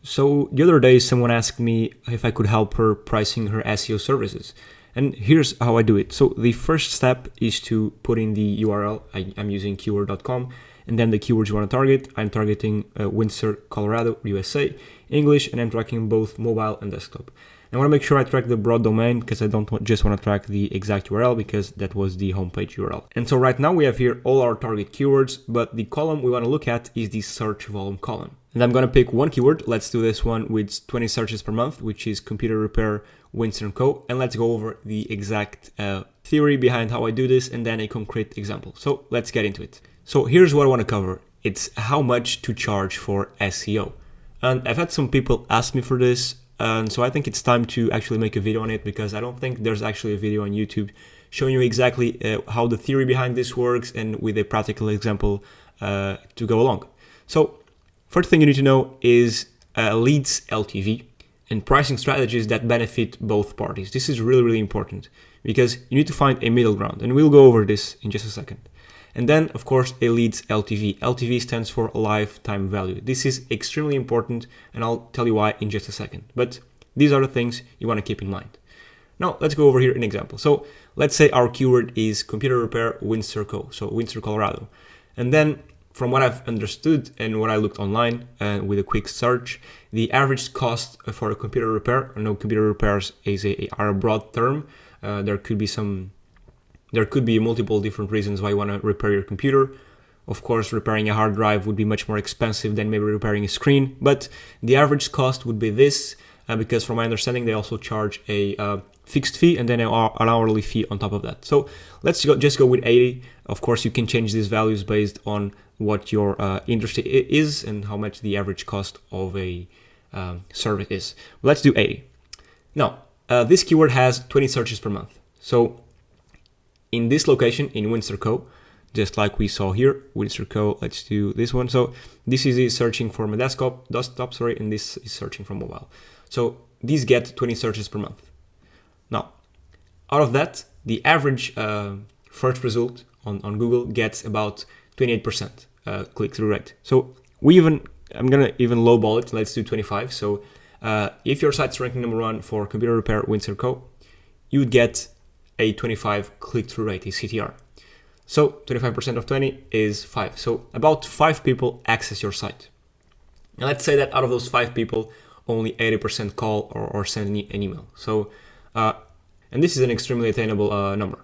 So the other day, someone asked me if I could help her pricing her SEO services. And here's how I do it. So the first step is to put in the URL. I'm using keyword.com. And then the keywords you want to target. I'm targeting Windsor, Colorado, USA, English, and I'm tracking both mobile and desktop. I want to make sure I track the broad domain because I don't just want to track the exact URL because that was the homepage URL. And so right now we have here all our target keywords, but the column we want to look at is the search volume column. And I'm going to pick one keyword. Let's do this one with 20 searches per month, which is computer repair, Windsor & Co. And let's go over the exact theory behind how I do this and then a concrete example. So let's get into it. So here's what I want to cover. It's how much to charge for SEO. And I've had some people ask me for this. And so I think it's time to actually make a video on it because I don't think there's actually a video on YouTube showing you exactly how the theory behind this works and with a practical example to go along. So first thing you need to know is leads LTV and pricing strategies that benefit both parties. This is really, really important because you need to find a middle ground, and we'll go over this in just a second. And then, of course, a leads LTV. LTV stands for lifetime value. This is extremely important, and I'll tell you why in just a second. But these are the things you want to keep in mind. Now, let's go over here an example. So let's say our keyword is computer repair Windsor Co. So Windsor, Colorado. And then from what I've understood and what I looked online with a quick search, the average cost for a computer repair, I know computer repairs are a broad term. There could be multiple different reasons why you want to repair your computer. Of course, repairing a hard drive would be much more expensive than maybe repairing a screen, but the average cost would be this because from my understanding, they also charge a fixed fee and then an hourly fee on top of that. So let's just go with 80. Of course, you can change these values based on what your industry is and how much the average cost of a service is. Let's do 80. Now, this keyword has 20 searches per month. So in this location, in Windsor Co., just like we saw here, Windsor Co., let's do this one. So this is searching for my desktop, and this is searching for mobile. So these get 20 searches per month. Now, out of that, the average first result on Google gets about 28% click-through rate. So I'm gonna even lowball it. Let's do 25. So if your site's ranking number 1 for computer repair Windsor Co., you would get a 25 click-through rate, a CTR. So 25% of 20 is 5. So about 5 people access your site. Now let's say that out of those 5 people, only 80% call or send an email. So, and this is an extremely attainable number.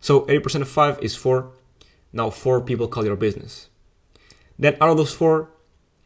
So 80% of 5 is 4. Now 4 people call your business. Then out of those 4,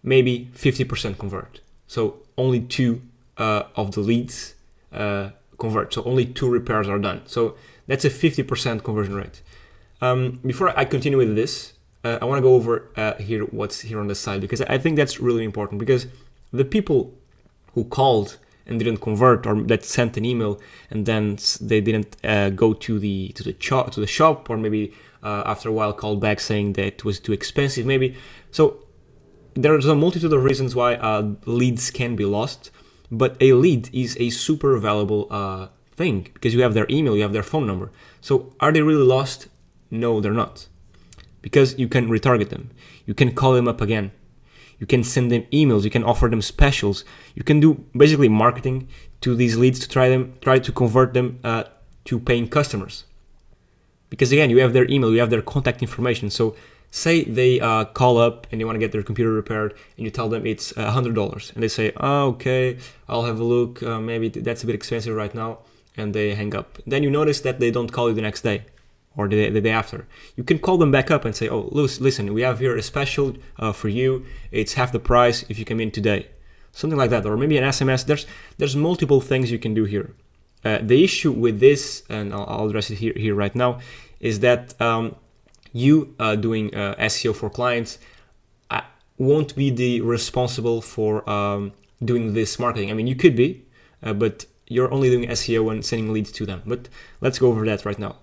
maybe 50% convert. So only 2 of the leads convert. So only 2 repairs are done. So that's a 50% conversion rate. Before I continue with this, I want to go over here what's here on the side because I think that's really important because the people who called and didn't convert or that sent an email and then they didn't go to the shop or maybe after a while called back saying that it was too expensive maybe. So there's a multitude of reasons why leads can be lost. But a lead is a super valuable thing because you have their email, you have their phone number. So are they really lost? No, they're not. Because you can retarget them. You can call them up again. You can send them emails. You can offer them specials. You can do basically marketing to these leads to try to convert them to paying customers. Because again, you have their email, you have their contact information. So say they call up and they want to get their computer repaired and you tell them it's $100 and they say, oh, okay, I'll have a look. Maybe that's a bit expensive right now. And they hang up. Then you notice that they don't call you the next day or the day after. You can call them back up and say, oh, listen, we have here a special for you. It's half the price if you come in today. Something like that. Or maybe an SMS. There's multiple things you can do here. The issue with this, and I'll address it here right now, is that you doing SEO for clients won't be the responsible for doing this marketing. I mean, you could be, but you're only doing SEO and sending leads to them. But let's go over that right now,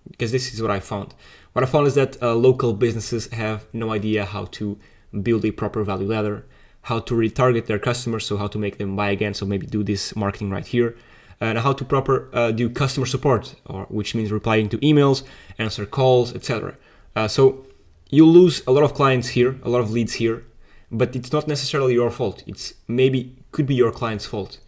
because this is what I found. What I found is that local businesses have no idea how to build a proper value ladder, how to retarget their customers, so how to make them buy again, so maybe do this marketing right here, and how to do customer support, which means replying to emails, answer calls, etc. So you lose a lot of clients here, a lot of leads here, but it's not necessarily your fault. It's maybe could be your client's fault.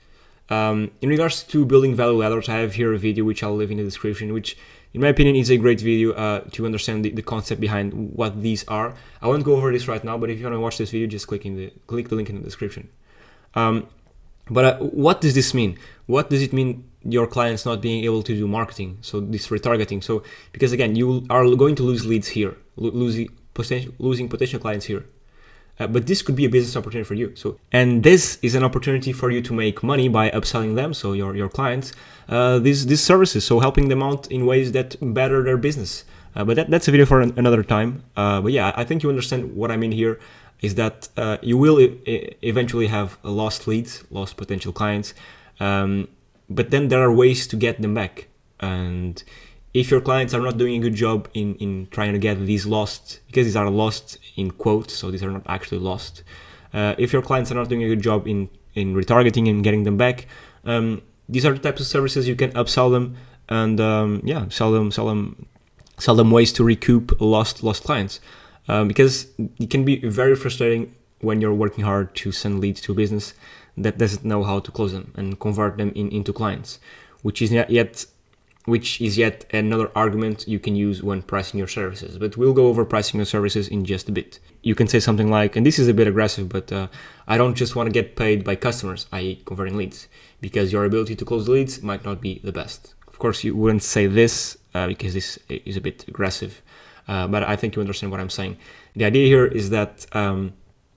In regards to building value ladders, I have here a video which I'll leave in the description, which in my opinion is a great video to understand the concept behind what these are. I won't go over this right now, but if you want to watch this video, just click the link in the description. But what does this mean? What does it mean your clients not being able to do marketing? So this retargeting. So because again, you are going to lose leads here, losing potential clients here. But this could be a business opportunity for you. And this is an opportunity for you to make money by upselling them, so your clients, these services, so helping them out in ways that better their business. But that's a video for another time. But yeah, I think you understand what I mean here is that you will eventually have lost leads, lost potential clients, but then there are ways to get them back. And if your clients are not doing a good job in trying to get these lost, because these are lost in quotes, so these are not actually lost. If your clients are not doing a good job in retargeting and getting them back, these are the types of services you can upsell them and sell them ways to recoup lost clients. Because it can be very frustrating when you're working hard to send leads to a business that doesn't know how to close them and convert them into clients, which is yet another argument you can use when pricing your services. But we'll go over pricing your services in just a bit. You can say something like, and this is a bit aggressive, but I don't just want to get paid by customers, i.e. converting leads, because your ability to close leads might not be the best. Of course, you wouldn't say this because this is a bit aggressive, but I think you understand what I'm saying. The idea here is that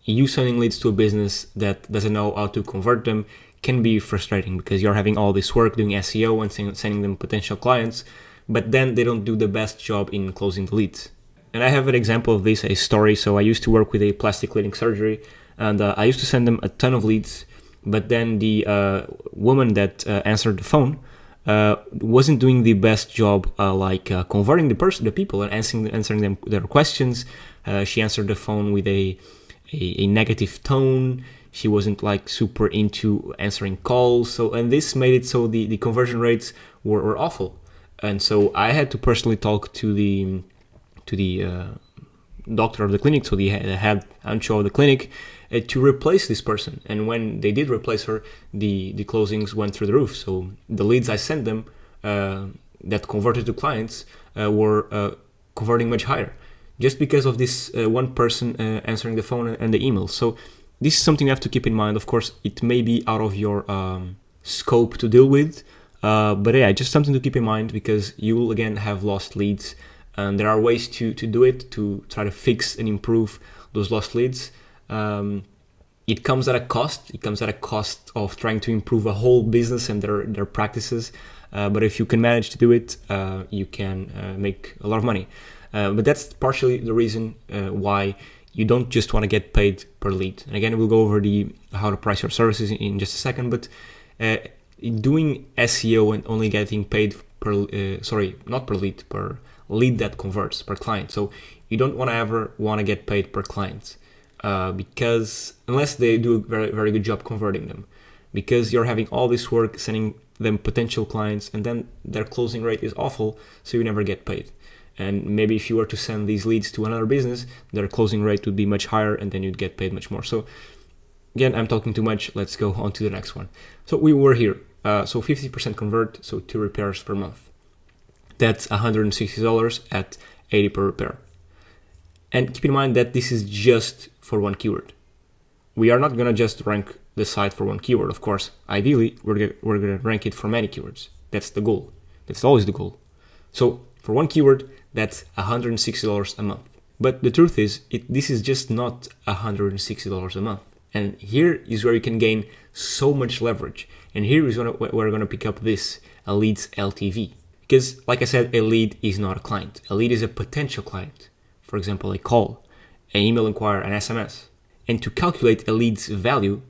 you sending leads to a business that doesn't know how to convert them can be frustrating because you're having all this work doing SEO and sending them potential clients, but then they don't do the best job in closing the leads. And I have an example of this, a story. So I used to work with a plastic cleaning surgery, and I used to send them a ton of leads, but then the woman that answered the phone wasn't doing the best job converting the people and answering them their questions. She answered the phone with a negative tone. She wasn't like super into answering calls. And this made it so the conversion rates were awful. And so I had to personally talk to the doctor of the clinic, so the head honcho of the clinic, to replace this person. And when they did replace her, the closings went through the roof. So the leads I sent them that converted to clients were converting much higher, just because of this one person answering the phone and the email. So this is something you have to keep in mind. Of course, it may be out of your scope to deal with, but yeah, just something to keep in mind because you will again have lost leads, and there are ways to do it, to try to fix and improve those lost leads. It comes at a cost. It comes at a cost of trying to improve a whole business and their practices. But if you can manage to do it, you can make a lot of money. But that's partially the reason why you don't just want to get paid per lead. And again, we'll go over how to price your services in just a second. But doing SEO and only getting paid per lead that converts, per client. So you don't ever want to get paid per client because unless they do a very, very good job converting them, because you're having all this work sending them potential clients and then their closing rate is awful, so you never get paid. And maybe if you were to send these leads to another business, their closing rate would be much higher and then you'd get paid much more. So again, I'm talking too much. Let's go on to the next one. So we were here. So 50% convert, so 2 repairs per month. That's $160 at 80 per repair. And keep in mind that this is just for one keyword. We are not going to just rank the site for one keyword. Of course, ideally, we're going to rank it for many keywords. That's the goal. That's always the goal. So for one keyword, that's $160 a month. But the truth is, this is just not $160 a month. And here is where you can gain so much leverage. And here is where we're going to pick up this, a lead's LTV. Because like I said, a lead is not a client. A lead is a potential client. For example, a call, an email inquiry, an SMS. And to calculate a lead's value,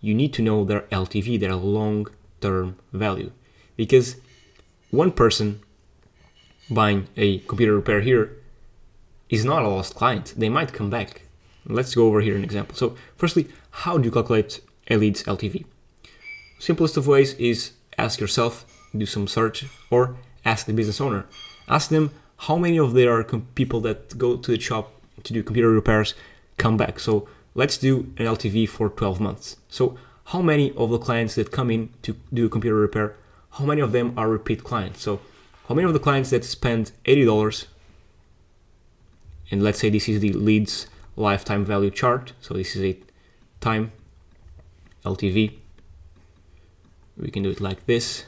you need to know their LTV, their long-term value. Because one person buying a computer repair here is not a lost client. They might come back. Let's go over here an example. So firstly, how do you calculate a lead's LTV? Simplest of ways is ask yourself, do some search, or ask the business owner. Ask them how many of their people that go to the shop to do computer repairs come back. So let's do an LTV for 12 months. So how many of the clients that come in to do a computer repair, how many of them are repeat clients? So how many of the clients that spend $80, and let's say this is the leads lifetime value chart. So this is a time LTV. We can do it like this.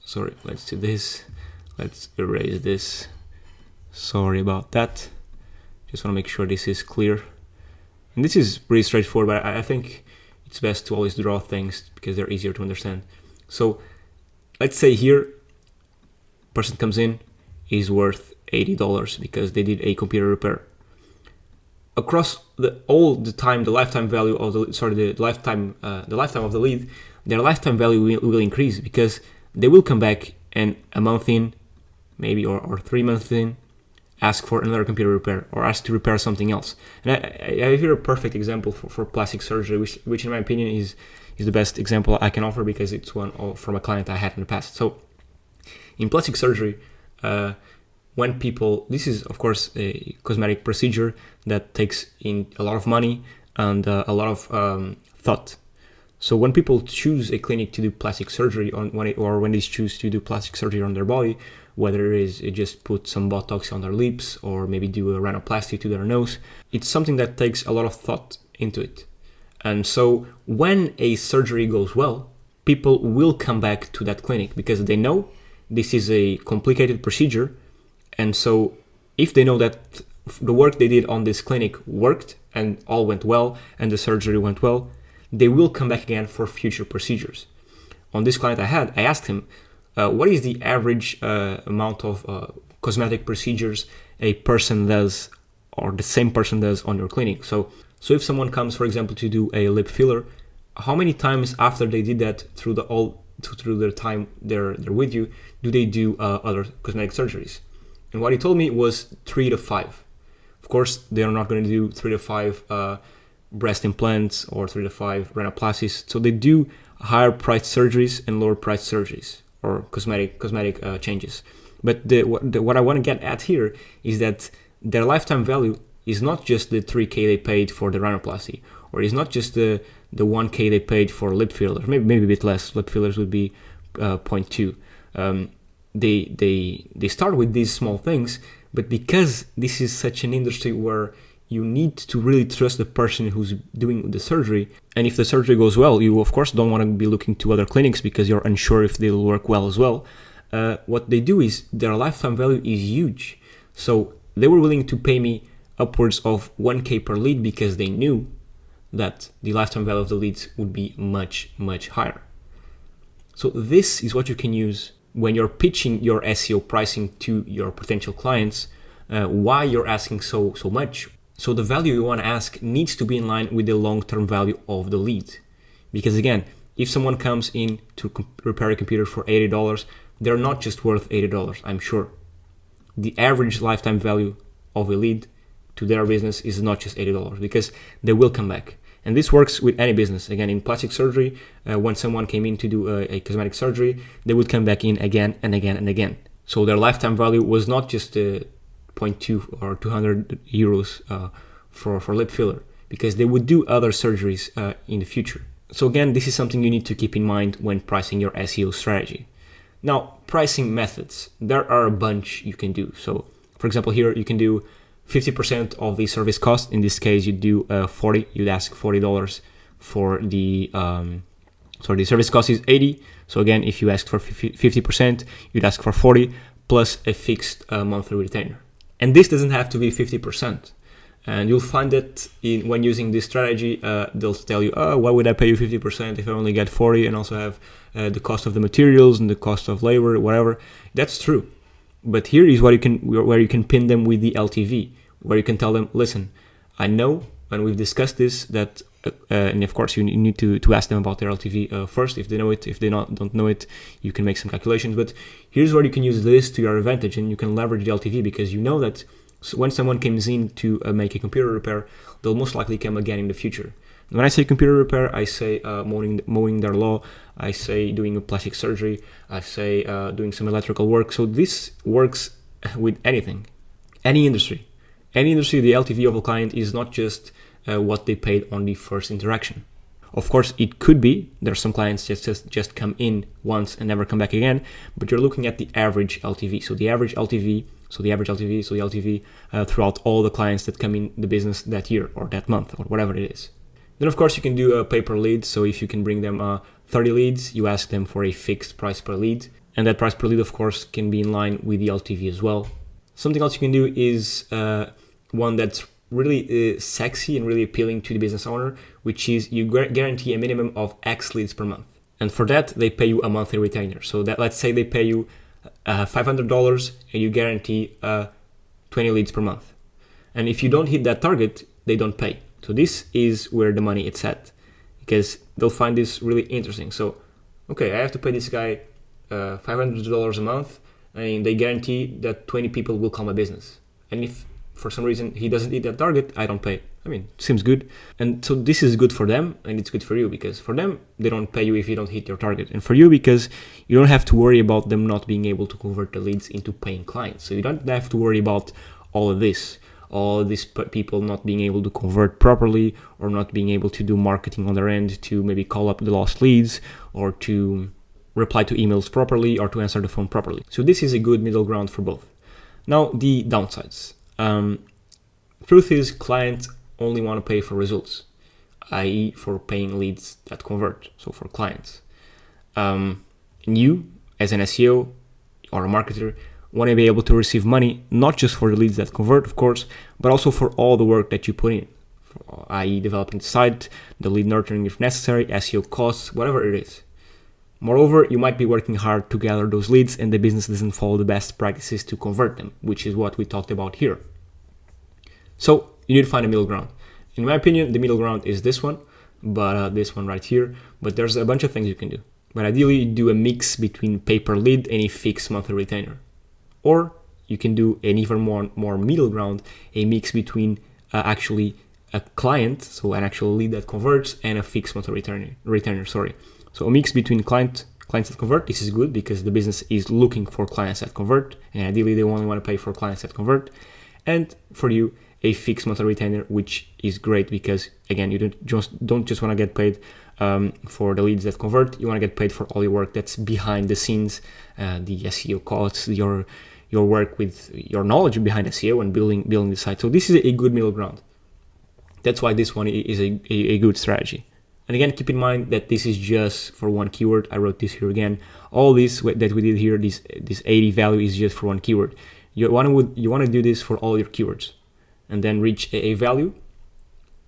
Sorry, let's do this. Let's erase this. Sorry about that. Just want to make sure this is clear. And this is pretty straightforward, but I think it's best to always draw things because they're easier to understand. So let's say here, person comes in, is worth $80 because they did a computer repair. Across all the time, the lifetime value of the lifetime of the lead, their lifetime value will increase because they will come back and a month in, maybe or 3 months in, ask for another computer repair or ask to repair something else. And I have here a perfect example for plastic surgery, which in my opinion is the best example I can offer because it's one from a client I had in the past. So in plastic surgery, when people, this is of course a cosmetic procedure that takes in a lot of money and a lot of thought. So when people choose a clinic to do plastic surgery when they choose to do plastic surgery on their body, whether it is just put some Botox on their lips or maybe do a rhinoplasty to their nose, it's something that takes a lot of thought into it. And so when a surgery goes well, people will come back to that clinic because they know this is a complicated procedure. And so if they know that the work they did on this clinic worked and all went well and the surgery went well, they will come back again for future procedures. On this client I asked him, what is the average amount of cosmetic procedures a person does or the same person does on your clinic? So if someone comes, for example, to do a lip filler, how many times after they did that through their time they're with you, do they do other cosmetic surgeries? And what he told me was 3 to 5. Of course, they are not going to do 3 to 5 breast implants or 3 to 5 rhinoplasties. So they do higher priced surgeries and lower priced surgeries or cosmetic changes. But what I want to get at here is that their lifetime value is not just the 3K they paid for the rhinoplasty, or is not just the 1K they paid for lip fillers. Maybe a bit less. Lip fillers would be 0.2. They start with these small things, but because this is such an industry where you need to really trust the person who's doing the surgery, and if the surgery goes well, you of course don't want to be looking to other clinics because you're unsure if they'll work well as well. What they do is their lifetime value is huge. So they were willing to pay me upwards of 1K per lead because they knew that the lifetime value of the leads would be much, much higher. So this is what you can use when you're pitching your SEO pricing to your potential clients, why you're asking so much. So the value you want to ask needs to be in line with the long-term value of the lead. Because again, if someone comes in to repair a computer for $80, they're not just worth $80, I'm sure. The average lifetime value of a lead to their business is not just $80 because they will come back. And this works with any business. Again, in plastic surgery, when someone came in to do a cosmetic surgery, they would come back in again and again and again. So their lifetime value was not just 0.2 or 200 euros for lip filler, because they would do other surgeries in the future. So again, this is something you need to keep in mind when pricing your SEO strategy. Now, pricing methods, there are a bunch you can do. So for example, here you can do 50% of the service cost. In this case, you'd do you'd ask $40 for the, the service cost is 80. So again, if you asked for 50%, you'd ask for 40 plus a fixed monthly retainer. And this doesn't have to be 50%. And you'll find that when using this strategy, they'll tell you, oh, why would I pay you 50% if I only get 40 and also have the cost of the materials and the cost of labor, whatever. That's true. But here is where you can pin them with the LTV, where you can tell them, listen, I know, and we've discussed this, that, and of course you need to ask them about their LTV first, if they know it. If they don't know it, you can make some calculations. But here's where you can use this to your advantage, and you can leverage the LTV, because you know that when someone comes in to make a computer repair, they'll most likely come again in the future. When I say computer repair, I say mowing their lawn, I say doing a plastic surgery, I say doing some electrical work. So this works with anything, any industry. Any industry, the LTV of a client is not just what they paid on the first interaction. Of course, it could be there's some clients just come in once and never come back again, but you're looking at the average LTV. So the average LTV, so the LTV throughout all the clients that come in the business that year or that month or whatever it is. Then of course you can do a pay per lead. So if you can bring them 30 leads, you ask them for a fixed price per lead. And that price per lead, of course, can be in line with the LTV as well. Something else you can do is one that's really sexy and really appealing to the business owner, which is you guarantee a minimum of X leads per month. And for that, they pay you a monthly retainer. So that, let's say they pay you $500 and you guarantee 20 leads per month. And if you don't hit that target, they don't pay. So this is where the money is at, because they'll find this really interesting. So, okay, I have to pay this guy $500 a month, and they guarantee that 20 people will call my business. And if for some reason he doesn't hit that target, I don't pay. I mean, seems good. And so this is good for them, and it's good for you, because for them, they don't pay you if you don't hit your target. And for you, because you don't have to worry about them not being able to convert the leads into paying clients. So you don't have to worry about all of these people not being able to convert properly, or not being able to do marketing on their end to maybe call up the lost leads, or to reply to emails properly, or to answer the phone properly. So this is a good middle ground for both. Now, the downsides. Truth is, clients only want to pay for results, i.e. for paying leads that convert, so for clients. You, as an SEO or a marketer, want to be able to receive money, not just for the leads that convert, of course, but also for all the work that you put in, i.e. developing the site, the lead nurturing if necessary, SEO costs, whatever it is. Moreover, you might be working hard to gather those leads and the business doesn't follow the best practices to convert them, which is what we talked about here. So you need to find a middle ground. In my opinion, the middle ground is this one, but this one right here. But there's a bunch of things you can do. But ideally, you do a mix between pay per lead and a fixed monthly retainer. Or you can do an even more middle ground, a mix between actually a client, so an actual lead that converts, and a fixed monthly retainer. So a mix between clients that convert. This is good because the business is looking for clients that convert, and ideally they only want to pay for clients that convert. And for you, a fixed monthly retainer, which is great because again, you don't just want to get paid for the leads that convert. You want to get paid for all your work that's behind the scenes, the SEO costs, your work with your knowledge behind SEO and building the site. So this is a good middle ground. That's why this one is a good strategy. And again, keep in mind that this is just for one keyword. I wrote this here again. All this that we did here, this 80 value is just for one keyword. You want to do this for all your keywords, and then reach a value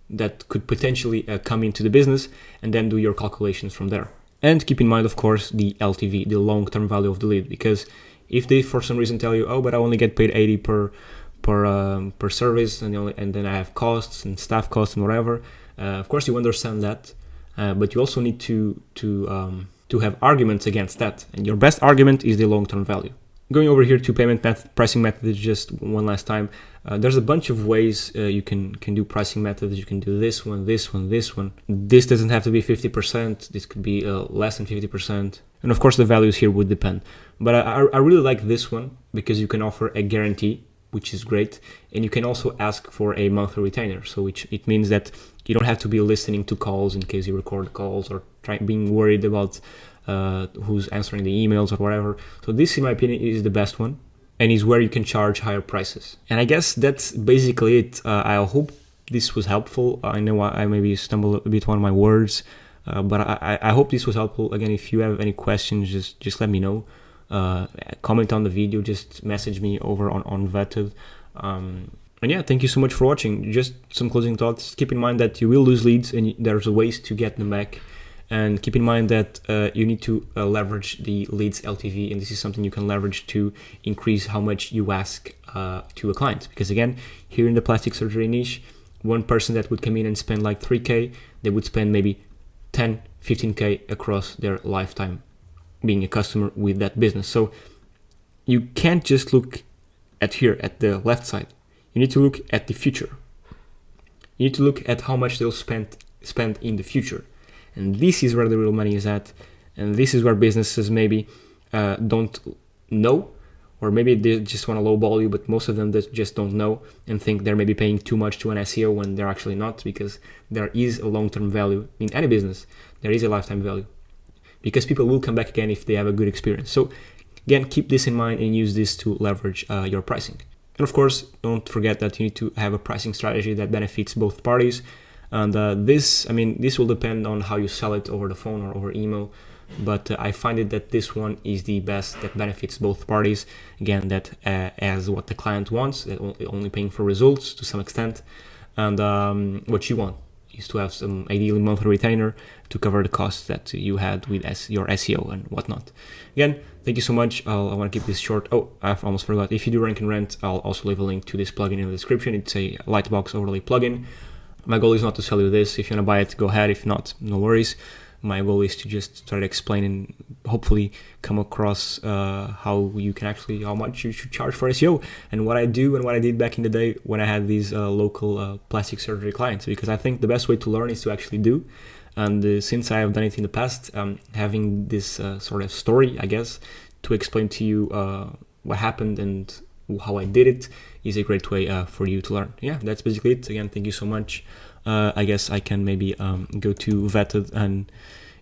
that could potentially come into the business, and then do your calculations from there. And keep in mind, of course, the LTV, the long-term value of the lead, because if they for some reason tell you, oh, but I only get paid 80 per service, and then I have costs and staff costs and whatever. Of course, you understand that. But you also need to have arguments against that. And your best argument is the long-term value. Going over here to pricing methods just one last time. There's a bunch of ways you can do pricing methods. You can do this one. This doesn't have to be 50%. This could be less than 50%. And of course, the values here would depend. But I really like this one because you can offer a guarantee, which is great. And you can also ask for a monthly retainer. So it means that you don't have to be listening to calls in case you record calls, or being worried about who's answering the emails or whatever. So this, in my opinion, is the best one, and is where you can charge higher prices. And I guess that's basically it. I hope this was helpful. I know I maybe stumbled a bit on my words, but I hope this was helpful. Again, if you have any questions, just let me know. Comment on the video, just message me over on Vetted. And yeah, thank you so much for watching. Just some closing thoughts. Keep in mind that you will lose leads, and there's ways to get them back. And keep in mind that you need to leverage the leads LTV, and this is something you can leverage to increase how much you ask to a client. Because again, here in the plastic surgery niche, one person that would come in and spend like 3K, they would spend maybe 10, 15K across their lifetime being a customer with that business. So you can't just look at the left side. You need to look at the future. You need to look at how much they'll spend in the future. And this is where the real money is at. And this is where businesses maybe don't know, or maybe they just want to lowball you, but most of them just don't know and think they're maybe paying too much to an SEO when they're actually not, because there is a long-term value in any business. There is a lifetime value, because people will come back again if they have a good experience. So again, keep this in mind and use this to leverage your pricing. And of course, don't forget that you need to have a pricing strategy that benefits both parties. And this will depend on how you sell it over the phone or over email. But I find it that this one is the best, that benefits both parties. Again, that as what the client wants, that only paying for results to some extent, and what you want is to have some ideally monthly retainer to cover the costs that you had with your SEO and whatnot. Again, thank you so much. I want to keep this short. Oh, I've almost forgot. If you do rank and rent, I'll also leave a link to this plugin in the description. It's a Lightbox overlay plugin. My goal is not to sell you this. If you want to buy it, go ahead. If not, no worries. My goal is to just try to explain and hopefully come across how much you should charge for SEO, and what I do and what I did back in the day when I had these local plastic surgery clients, because I think the best way to learn is to actually do. And since I have done it in the past, having this sort of story, I guess, to explain to you what happened and how I did it is a great way for you to learn. Yeah, that's basically it. Again, thank you so much. I guess I can maybe go to Vetted, and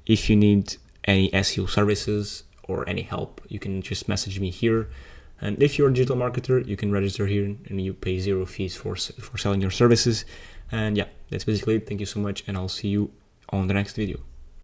if you need any SEO services or any help, you can just message me here. And if you're a digital marketer, you can register here and you pay 0 fees for selling your services. And yeah, that's basically it. Thank you so much, and I'll see you on the next video.